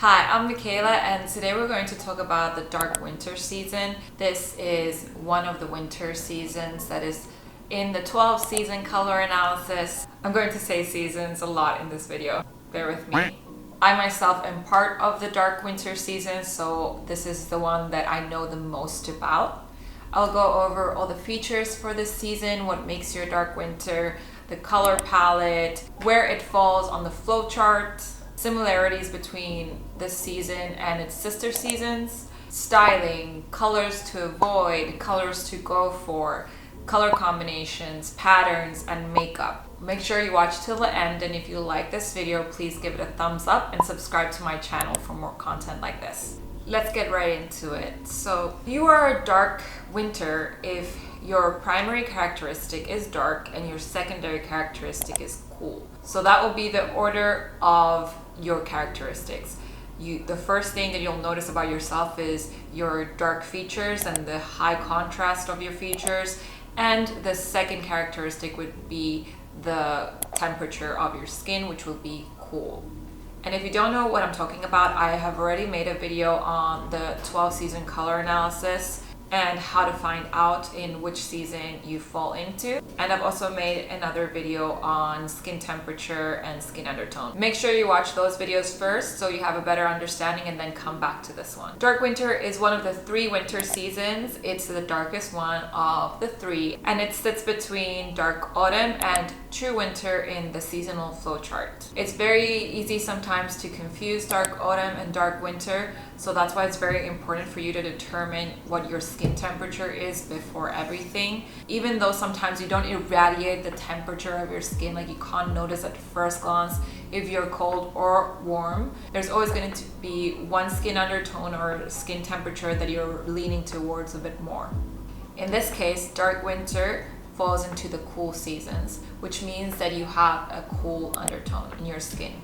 Hi, I'm Michaela, and today we're going to talk about the dark winter season. This is one of the winter seasons that is in the 12 season color analysis. I'm going to say seasons a lot in this video. Bear with me. I myself am part of the dark winter season, so this is the one that I know the most about. I'll go over all the features for this season, what makes your dark winter, the color palette, where it falls on the flowchart, similarities between this season and its sister seasons, styling, colors to avoid, colors to go for, color combinations, patterns, and makeup. Make sure you watch till the end, and if you like this video, please give it a thumbs up and subscribe to my channel for more content like this. Let's get right into it. So you are a dark winter if your primary characteristic is dark and your secondary characteristic is cool. So that will be the order of your characteristics. The first thing that you'll notice about yourself is your dark features and the high contrast of your features. And the second characteristic would be the temperature of your skin, which will be cool. And if you don't know what I'm talking about, I have already made a video on the 12 season color analysis and how to find out in which season you fall into. And I've also made another video on skin temperature and skin undertone. Make sure you watch those videos first so you have a better understanding and then come back to this one. Dark winter is one of the 3 winter seasons. It's the darkest one of the 3, and it sits between dark autumn and true winter in the seasonal flowchart. It's very easy sometimes to confuse dark autumn and dark winter, so that's why it's very important for you to determine what your skin temperature is before everything. Even though sometimes you don't irradiate the temperature of your skin, like you can't notice at first glance if you're cold or warm, there's always going to be one skin undertone or skin temperature that you're leaning towards a bit more. In this case, dark winter falls into the cool seasons, which means that you have a cool undertone in your skin.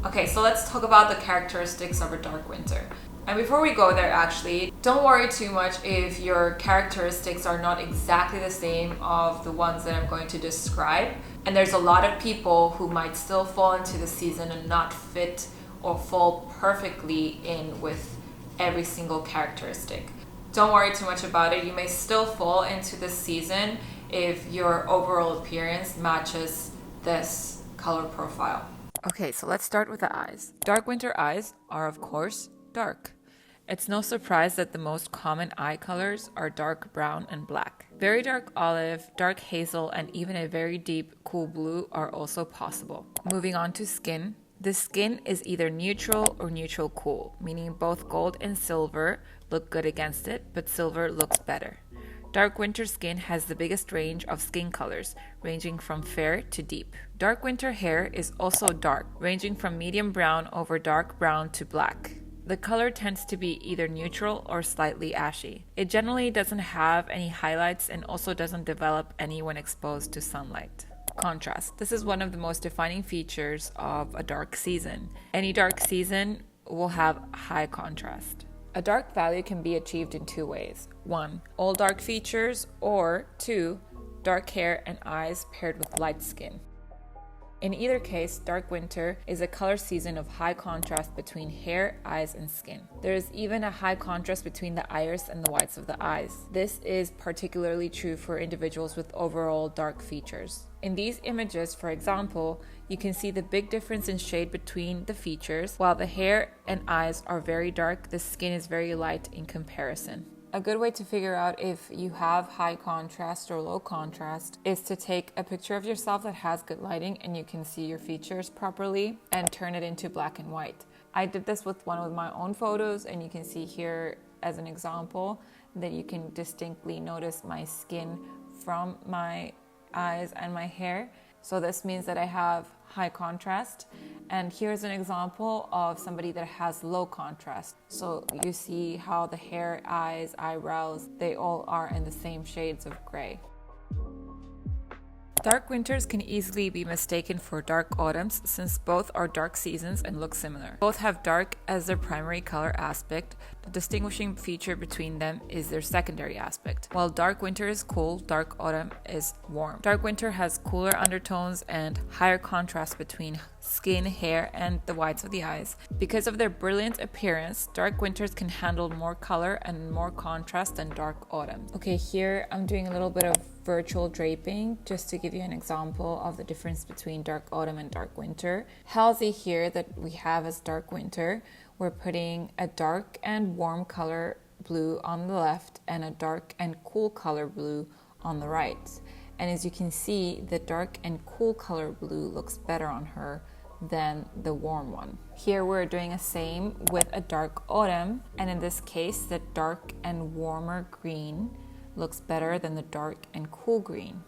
Okay, so let's talk about the characteristics of a dark winter. And before we go there, actually, don't worry too much if your characteristics are not exactly the same of the ones that I'm going to describe. And there's a lot of people who might still fall into the season and not fit or fall perfectly in with every single characteristic. Don't worry too much about it. You may still fall into this season if your overall appearance matches this color profile. Okay, so let's start with the eyes. Dark winter eyes are, of course, dark. It's no surprise that the most common eye colors are dark brown and black. Very dark olive, dark hazel, and even a very deep cool blue are also possible. Moving on to skin. The skin is either neutral or neutral cool, meaning both gold and silver look good against it, but silver looks better. Dark winter skin has the biggest range of skin colors, ranging from fair to deep. Dark winter hair is also dark, ranging from medium brown over dark brown to black. The color tends to be either neutral or slightly ashy. It generally doesn't have any highlights and also doesn't develop any when exposed to sunlight. Contrast. This is one of the most defining features of a dark season. Any dark season will have high contrast. A dark value can be achieved in 2 ways. 1, all dark features, or 2, dark hair and eyes paired with light skin. In either case, dark winter is a color season of high contrast between hair, eyes, and skin. There is even a high contrast between the iris and the whites of the eyes. This is particularly true for individuals with overall dark features. In these images, for example, you can see the big difference in shade between the features. While the hair and eyes are very dark, the skin is very light in comparison. A good way to figure out if you have high contrast or low contrast is to take a picture of yourself that has good lighting and you can see your features properly and turn it into black and white. I did this with one of my own photos, and you can see here as an example that you can distinctly notice my skin from my eyes and my hair. So this means that I have high contrast. And here's an example of somebody that has low contrast. So you see how the hair, eyes, eyebrows, they all are in the same shades of gray. Dark winters can easily be mistaken for dark autumns since both are dark seasons and look similar. Both have dark as their primary color aspect. The distinguishing feature between them is their secondary aspect. While dark winter is cool, dark autumn is warm. Dark winter has cooler undertones and higher contrast between skin, hair, and the whites of the eyes. Because of their brilliant appearance, dark winters can handle more color and more contrast than dark autumn. Okay, here I'm doing a little bit of virtual draping just to give you an example of the difference between dark autumn and dark winter. Halsey here that we have as dark winter, we're putting a dark and warm color blue on the left and a dark and cool color blue on the right. And as you can see, the dark and cool color blue looks better on her than the warm one. Here we're doing the same with a dark autumn, and in this case the dark and warmer green looks better than the dark and cool green.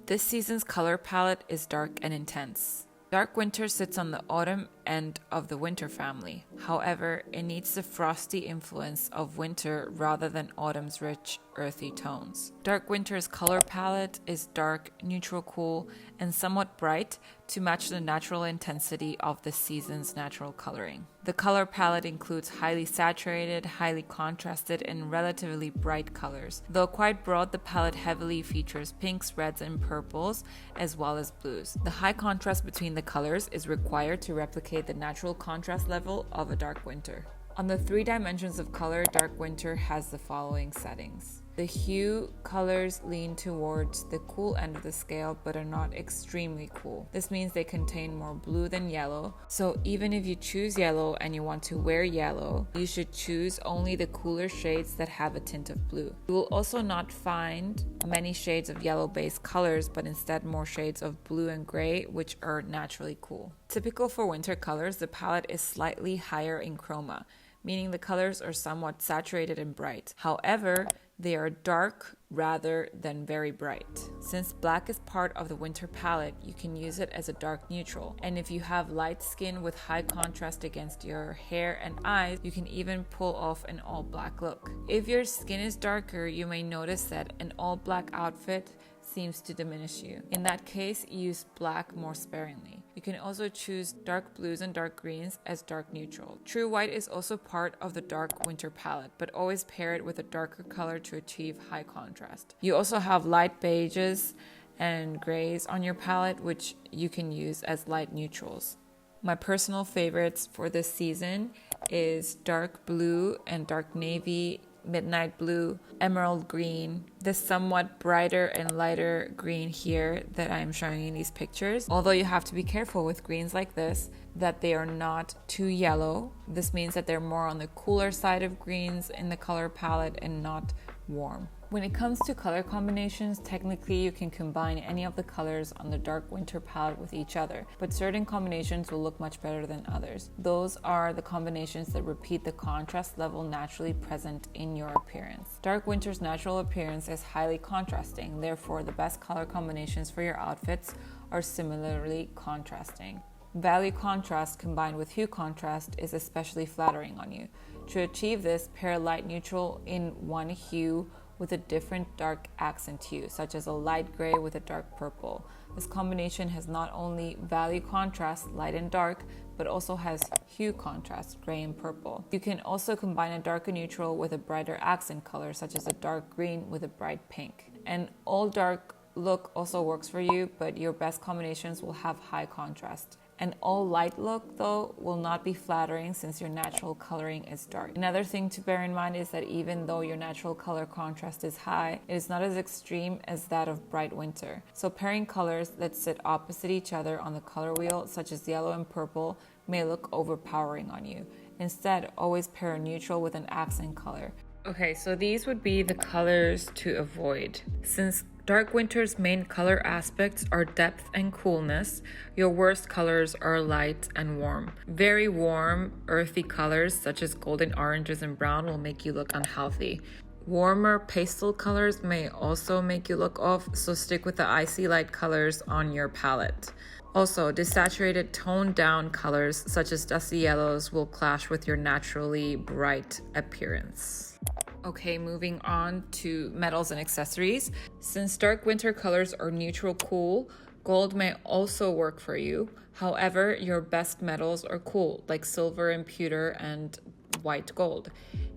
This season's color palette is dark and intense. Dark winter sits on the autumn end of the winter family. However, it needs the frosty influence of winter rather than autumn's rich, earthy tones. Dark winter's color palette is dark, neutral, cool, and somewhat bright to match the natural intensity of the season's natural coloring. The color palette includes highly saturated, highly contrasted, and relatively bright colors. Though quite broad, the palette heavily features pinks, reds, and purples, as well as blues. The high contrast between the colors is required to replicate the natural contrast level of a dark winter. On the 3 dimensions of color, dark winter has the following settings. The hue colors lean towards the cool end of the scale but are not extremely cool. This means they contain more blue than yellow. So even if you choose yellow and you want to wear yellow, you should choose only the cooler shades that have a tint of blue. You will also not find many shades of yellow-based colors, but instead more shades of blue and gray, which are naturally cool. Typical for winter colors, the palette is slightly higher in chroma, meaning the colors are somewhat saturated and bright. However, they are dark rather than very bright. Since black is part of the winter palette, you can use it as a dark neutral. And if you have light skin with high contrast against your hair and eyes, you can even pull off an all black look. If your skin is darker, you may notice that an all black outfit seems to diminish you. In that case, use black more sparingly. You can also choose dark blues and dark greens as dark neutral. True white is also part of the dark winter palette, but always pair it with a darker color to achieve high contrast. You also have light beiges and grays on your palette, which you can use as light neutrals. My personal favorites for this season is dark blue and dark navy, midnight blue, emerald green, this somewhat brighter and lighter green here that I'm showing you in these pictures. Although you have to be careful with greens like this that they are not too yellow. This means that they're more on the cooler side of greens in the color palette and not warm. When it comes to color combinations, technically you can combine any of the colors on the dark winter palette with each other, but certain combinations will look much better than others. Those are the combinations that repeat the contrast level naturally present in your appearance. Dark winter's natural appearance is highly contrasting, therefore the best color combinations for your outfits are similarly contrasting. Value contrast combined with hue contrast is especially flattering on you. To achieve this, pair light neutral in one hue with a different dark accent hue, such as a light gray with a dark purple. This combination has not only value contrast, light and dark, but also has hue contrast, gray and purple. You can also combine a darker neutral with a brighter accent color, such as a dark green with a bright pink. An all dark look also works for you, but your best combinations will have high contrast. An all light look, though, will not be flattering since your natural coloring is dark. Another thing to bear in mind is that even though your natural color contrast is high, it is not as extreme as that of bright winter. So pairing colors that sit opposite each other on the color wheel, such as yellow and purple, may look overpowering on you. Instead, always pair a neutral with an accent color. Okay, so these would be the colors to avoid. Since dark winter's main color aspects are depth and coolness, your worst colors are light and warm. Very warm, earthy colors such as golden oranges and brown will make you look unhealthy. Warmer pastel colors may also make you look off, so stick with the icy light colors on your palette. Also, desaturated toned down colors such as dusty yellows will clash with your naturally bright appearance. Okay, moving on to metals and accessories. Since dark winter colors are neutral cool, gold may also work for you. However, your best metals are cool, like silver and pewter and white gold.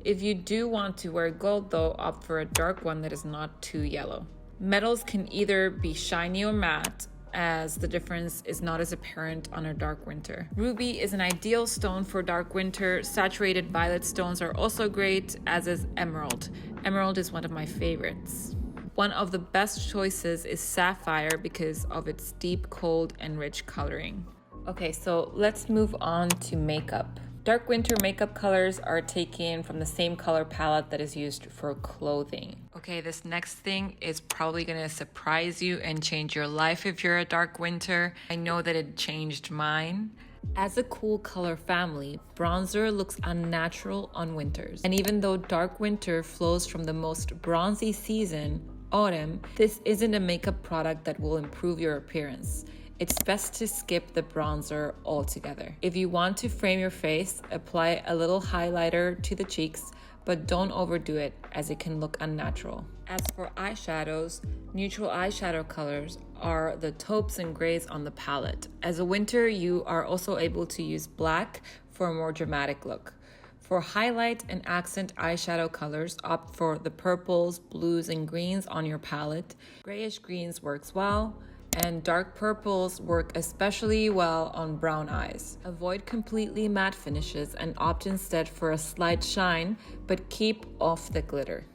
If you do want to wear gold though, opt for a dark one that is not too yellow. Metals can either be shiny or matte, as the difference is not as apparent on a dark winter. Ruby is an ideal stone for dark winter. Saturated violet stones are also great, as is emerald. Emerald is one of my favorites. One of the best choices is sapphire because of its deep, cold, and rich coloring. Okay, so let's move on to makeup. Dark winter makeup colors are taken from the same color palette that is used for clothing. Okay, this next thing is probably gonna surprise you and change your life if you're a dark winter. I know that it changed mine. As a cool color family, bronzer looks unnatural on winters. And even though dark winter flows from the most bronzy season, autumn, this isn't a makeup product that will improve your appearance. It's best to skip the bronzer altogether. If you want to frame your face, apply a little highlighter to the cheeks, but don't overdo it as it can look unnatural. As for eyeshadows, neutral eyeshadow colors are the taupes and grays on the palette. As a winter, you are also able to use black for a more dramatic look. For highlight and accent eyeshadow colors, opt for the purples, blues, and greens on your palette. Grayish greens works well, and dark purples work especially well on brown eyes. Avoid completely matte finishes and opt instead for a slight shine, but keep off the glitter.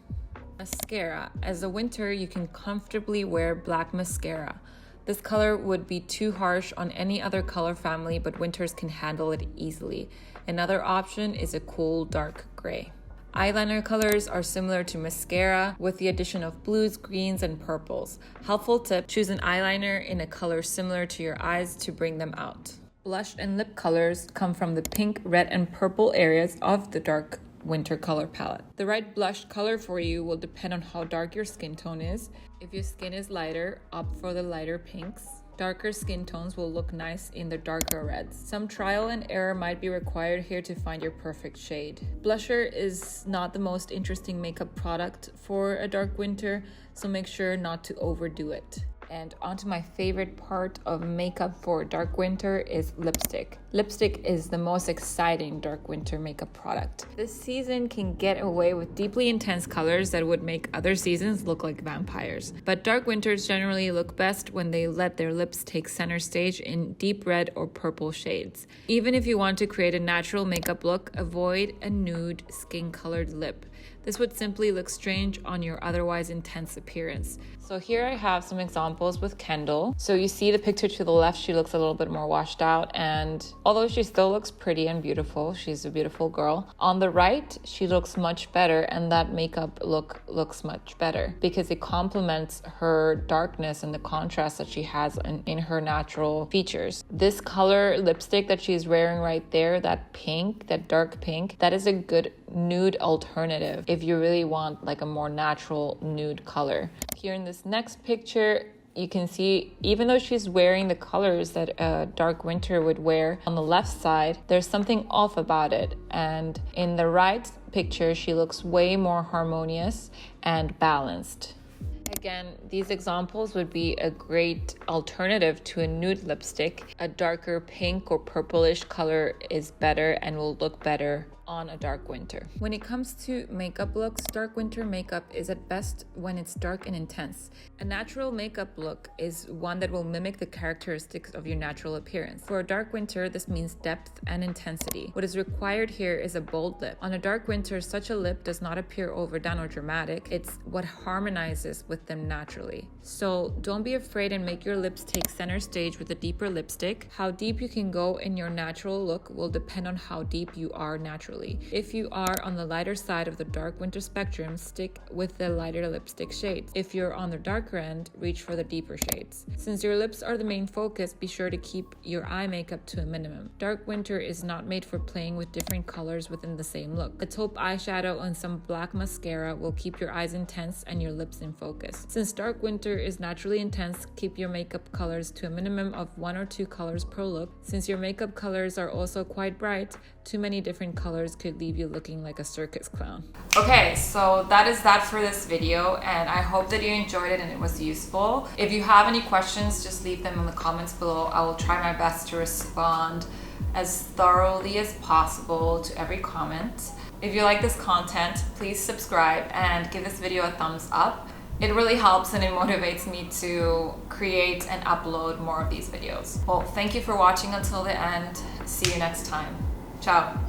Mascara. As a winter, you can comfortably wear black mascara. This color would be too harsh on any other color family, but winters can handle it easily. Another option is a cool dark gray. Eyeliner colors are similar to mascara with the addition of blues, greens, and purples. Helpful tip, choose an eyeliner in a color similar to your eyes to bring them out. Blush and lip colors come from the pink, red, and purple areas of the dark winter color palette. The right blush color for you will depend on how dark your skin tone is. If your skin is lighter, opt for the lighter pinks. Darker skin tones will look nice in the darker reds. Some trial and error might be required here to find your perfect shade. Blusher is not the most interesting makeup product for a dark winter, so make sure not to overdo it. And onto my favorite part of makeup for dark winter is lipstick. Lipstick is the most exciting dark winter makeup product. This season can get away with deeply intense colors that would make other seasons look like vampires. But dark winters generally look best when they let their lips take center stage in deep red or purple shades. Even if you want to create a natural makeup look, avoid a nude skin-colored lip. This would simply look strange on your otherwise intense appearance. So here I have some examples with Kendall. So you see the picture to the left, she looks a little bit more washed out, and although she still looks pretty and beautiful, she's a beautiful girl. On the right, she looks much better, and that makeup look looks much better because it complements her darkness and the contrast that she has in her natural features. This color lipstick that she's wearing right there, that pink, that dark pink, that is a good nude alternative if you really want like a more natural nude color. Here in this next picture, you can see even though she's wearing the colors that a dark winter would wear on the left side, there's something off about it. And in the right picture, she looks way more harmonious and balanced. Again, these examples would be a great alternative to a nude lipstick. A darker pink or purplish color is better and will look better on a dark winter. When it comes to makeup looks, dark winter makeup is at best when it's dark and intense. A natural makeup look is one that will mimic the characteristics of your natural appearance. For a dark winter, this means depth and intensity. What is required here is a bold lip. On a dark winter, such a lip does not appear overdone or dramatic. It's what harmonizes with them naturally. So don't be afraid and make your lips take center stage with a deeper lipstick. How deep you can go in your natural look will depend on how deep you are naturally. If you are on the lighter side of the dark winter spectrum, stick with the lighter lipstick shades. If you're on the darker end, reach for the deeper shades. Since your lips are the main focus, be sure to keep your eye makeup to a minimum. Dark winter is not made for playing with different colors within the same look. A taupe eyeshadow and some black mascara will keep your eyes intense and your lips in focus. Since dark winter is naturally intense, keep your makeup colors to a minimum of 1 or 2 colors per look. Since your makeup colors are also quite bright, too many different colors colors could leave you looking like a circus clown. Okay, so that is that for this video, and I hope that you enjoyed it and it was useful. If you have any questions, just leave them in the comments below. I will try my best to respond as thoroughly as possible to every comment. If you like this content, please subscribe and give this video a thumbs up. It really helps and it motivates me to create and upload more of these videos. Well, thank you for watching until the end. See you next time. Ciao.